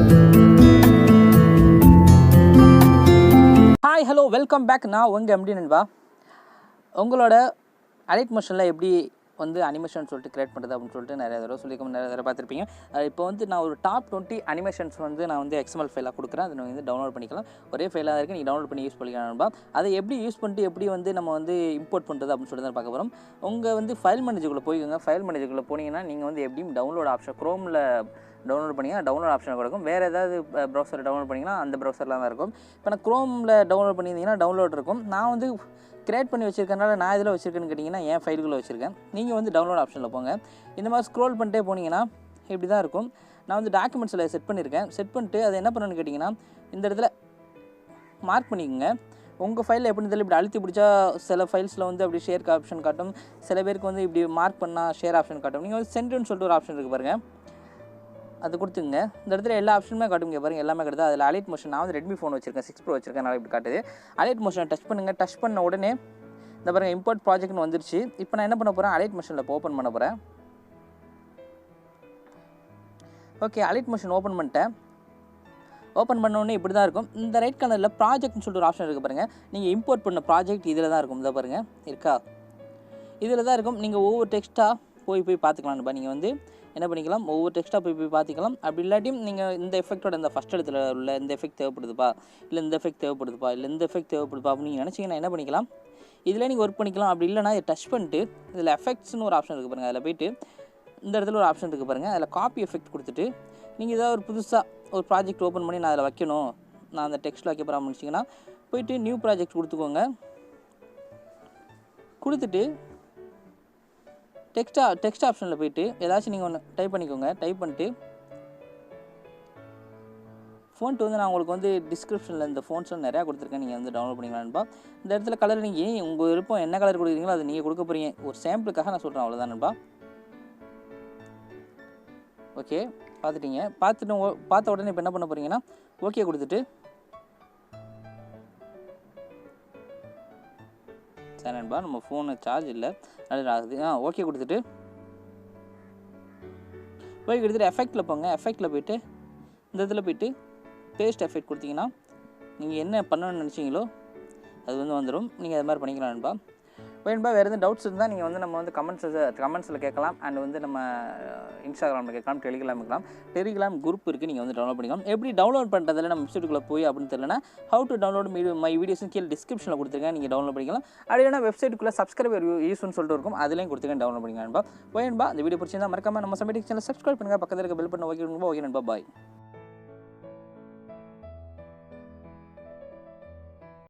Hi, hello, welcome back. நான் உங்கள் empty நண்பா. உங்களோட அலைட் மோஷனில் எப்படி வந்து அனிமேஷன் சொல்லிட்டு கிரியேட் பண்ணுறது அப்படின்னு சொல்லிட்டு நிறைய தடவை சொல்லியிருக்கோம், நிறைய தடவை பார்த்துருப்பீங்க. இப்போ வந்து நான் ஒரு டாப் 20 அனிமேஷன்ஸ் வந்து நான் வந்து எக்ஸ்எம்எல் ஃபைலாக கொடுக்குறேன். அதை வந்து டவுன்லோட் பண்ணிக்கலாம். ஒரே ஃபைலாக இருக்குது, நீங்கள் டவுன்லோட் பண்ணி யூஸ் பண்ணிக்கலாம் நண்பா. அதை எப்படி யூஸ் பண்ணிட்டு எப்படி வந்து நம்ம வந்து இம்போர்ட் பண்ணுறது அப்படின்னு சொல்லிட்டு தான் பார்க்க போகிறோம். உங்கள் வந்து ஃபைல் மேனேஜருக்குள்ளே போய்க்கோங்க. ஃபைல் மேனேஜருக்குள்ளே போனீங்கன்னா நீங்கள் வந்து எப்படியும் டவுன்லோட் ஆப்ஷன் க்ரோமில் டவுன்லோட் பண்ணிங்கன்னா டவுன்லோட் ஆப்ஷன் கொடுக்கும். வேறு ஏதாவது ப்ரௌசர் டவுன்லோட் பண்ணிங்கன்னா அந்த ப்ரௌசரில் தான் இருக்கும். இப்போ நான் க்ரோமில் டவுன்லோட் பண்ணியிருந்தீங்கன்னா டவுன்லோட் இருக்கும். நான் வந்து கிரியேட் பண்ணி வச்சுருக்கனால நான் இதில் வச்சுருக்கேன்னு கேட்டிங்கன்னா என் ஃபைலுக்குள்ளே வச்சுருக்கேன். நீங்கள் வந்து டவுன்லோட் ஆப்ஷனில் போங்க. இந்த மாதிரி ஸ்க்ரோல் பண்ணிட்டே போனீங்கன்னா இப்படி தான் இருக்கும். நான் வந்து டாக்குமெண்ட்ஸில் செட் பண்ணியிருக்கேன். செட் பண்ணிட்டு அதை என்ன பண்ணணும்னு கேட்டிங்கன்னா இந்த இடத்துல மார்க் பண்ணிக்கோங்க. உங்கள் ஃபைலில் எப்படி இருந்தாலும் இப்படி அழுத்தி பிடிச்சா சில ஃபைல்ஸில் வந்து அப்படி ஷேர் ஆப்ஷன் காட்டும், சில பேருக்கு வந்து இப்படி மார்க் பண்ணால் ஷேர் ஆப்ஷன் காட்டும். நீங்கள் வந்து சென்டர்னு சொல்லிட்டு ஒரு ஆப்ஷன் இருக்குது பாருங்கள், அது கொடுத்துங்க. இந்த இடத்துல எல்லா ஆப்ஷனுமே காட்டுங்க பாருங்கள், எல்லாமே காட்டுது. அதில் அலைட் மோஷன் நான் வந்து ரெட்மி ஃபோன் வச்சுருக்கேன், 6 Pro வச்சுருக்கேன், நல்லா இப்படி காட்டுது. அலைட் மோஷனை டச் பண்ணுங்கள். டச் பண்ண உடனே இந்த பாருங்கள் இம்போர்ட் ப்ராஜெக்ட்னு வந்துருச்சு. இப்போ நான் என்ன பண்ண போகிறேன், அலைட் மோஷனில் ஓப்பன் பண்ண போகிறேன். ஓகே, அலைட் மோஷன் ஓப்பன் பண்ணிட்டேன். ஓப்பன் பண்ணோடனே இப்படி தான் இருக்கும். இந்த ரைட் கார்னரில் ப்ராஜெக்ட்னு சொல்லிட்டு ஒரு ஆப்ஷன் இருக்குது பாருங்கள். நீங்கள் இம்போர்ட் பண்ண ப்ராஜெக்ட் இதில் தான் இருக்கும். இதை பாருங்கள் இருக்கா, இதில் தான் இருக்கும். நீங்கள் ஒவ்வொரு டெக்ஸ்ட்டாக போய் பார்த்துக்கலாம்ப்பா. நீங்கள் வந்து என்ன பண்ணிக்கலாம், ஒவ்வொரு டெக்ஸ்ட்டாக போய் பார்த்துக்கலாம். அப்படி இல்லாட்டியும் நீங்கள் இந்த எஃபெக்டோட இந்த ஃபஸ்ட் இடத்துல உள்ள இந்த எஃபெக்ட் தேவைப்படுதுப்பா, இல்லை இந்த எஃபெக்ட் தேவைப்படுதுப்பா, இல்லை இந்த எஃபெக்ட் தேவைப்படுதுப்பா அப்படின்னு நீங்கள் நினச்சிங்கன்னா என்ன பண்ணிக்கலாம், இதில் நீங்கள் ஒர்க் பண்ணிக்கலாம். அப்படி இல்லைனா இதை டச் பண்ணிட்டு இதில் எஃபெக்ட்ஸ்னு ஒரு ஆப்ஷன் இருக்குது பாருங்கள், அதில் போய்ட்டு இந்த இடத்துல ஒரு ஆப்ஷன் இருக்குது பாருங்கள், அதில் காப்பி எஃபெக்ட் கொடுத்துட்டு நீங்கள் ஏதாவது ஒரு புதுசாக ஒரு ப்ராஜெக்ட் ஓப்பன் பண்ணி நான் அதில் வைக்கணும், நான் அந்த டெக்ஸ்ட்டில் வைக்க போகிறேன் முடிச்சிங்கன்னா போய்ட்டு நியூ ப்ராஜெக்ட் கொடுத்துக்கோங்க. கொடுத்துட்டு டெக்ஸ்ட் ஆப்ஷனில் போய்ட்டு ஏதாச்சும் நீங்கள் ஒன்று டைப் பண்ணிக்கோங்க. டைப் பண்ணிட்டு ஃபோன்ட்டு வந்து நான் உங்களுக்கு வந்து டிஸ்கிரிப்ஷனில் இந்த ஃபோன்ஸ்லாம் நிறையா கொடுத்துருக்கேன், நீங்கள் வந்து டவுன்லோட் பண்ணிக்கலாம்ப்பா. இந்த இடத்துல கலர் நீங்கள் உங்கள் விருப்பம் என்ன கலர் கொடுக்குறீங்களோ அது நீங்கள் கொடுக்க போகிறீங்க. ஒரு சாம்பிளுக்காக நான் சொல்கிறேன், அவ்வளோதானப்பா. ஓகே, பார்த்துட்டீங்க. பார்த்த உடனே இப்போ என்ன பண்ண போகிறீங்கன்னா ஓகே கொடுத்துட்டு சரி நண்பா, நம்ம ஃபோனு சார்ஜ் இல்லை நல்லா ஆகுது. ஓகே கொடுத்துட்டு கொடுத்துட்டு எஃபெக்டில் போங்க. எஃபெக்டில் போய்ட்டு இந்த இதில் போய்ட்டு பேஸ்ட் எஃபெக்ட் கொடுத்தீங்கன்னா நீங்கள் என்ன பண்ணணும்னு நினச்சிங்களோ அது வந்து வந்துடும். நீங்கள் அது மாதிரி பண்ணிக்கலாம் நண்பா. வேணும்பா வேறு எதுவும் டவுட்ஸ் இருந்தால் நீங்கள் வந்து நம்ம வந்து கமெண்ட்ஸில் கேட்கலாம். அண்ட் வந்து நம்ம இன்ஸ்டாகிராமில் கேட்கலாம், டெலிகிராம் குரூப் இருக்குது, நீங்கள் வந்து டவுன்லோட் பண்ணிக்கலாம். எப்படி டவுன்லோட் பண்ணுறதில்ல நம்ம வெப்சைட்டுக்குள்ளே போய் அப்படின்னு தெரியலனா ஹவு டு டவுன்லோட் மை வீடியோஸும் கீழே டிஸ்கிரிப்ஷனில் கொடுத்துருக்கேன், நீங்கள் டவுன்லோட் பண்ணிக்கலாம். அப்படி இல்லைனா வெப்சைட்டுக்குள்ளே சப்ஸ்கிரைபர் யூஸ்னு சொல்லிட்டு இருக்கும், அதுலேயும் கொடுத்துருக்கேன், டவுன்லோட் பண்ணிக்கலாம் நண்பா. வேணும்பா இந்த வீடியோ பிடிச்சிருந்தா மறக்காம நம்ம சமையல் சேனல் சப்ஸ்கிரைப் பண்ணுங்கள், பக்கத்தில் இருக்க பெல் பண்ண ஓகே நண்பா. பாய்.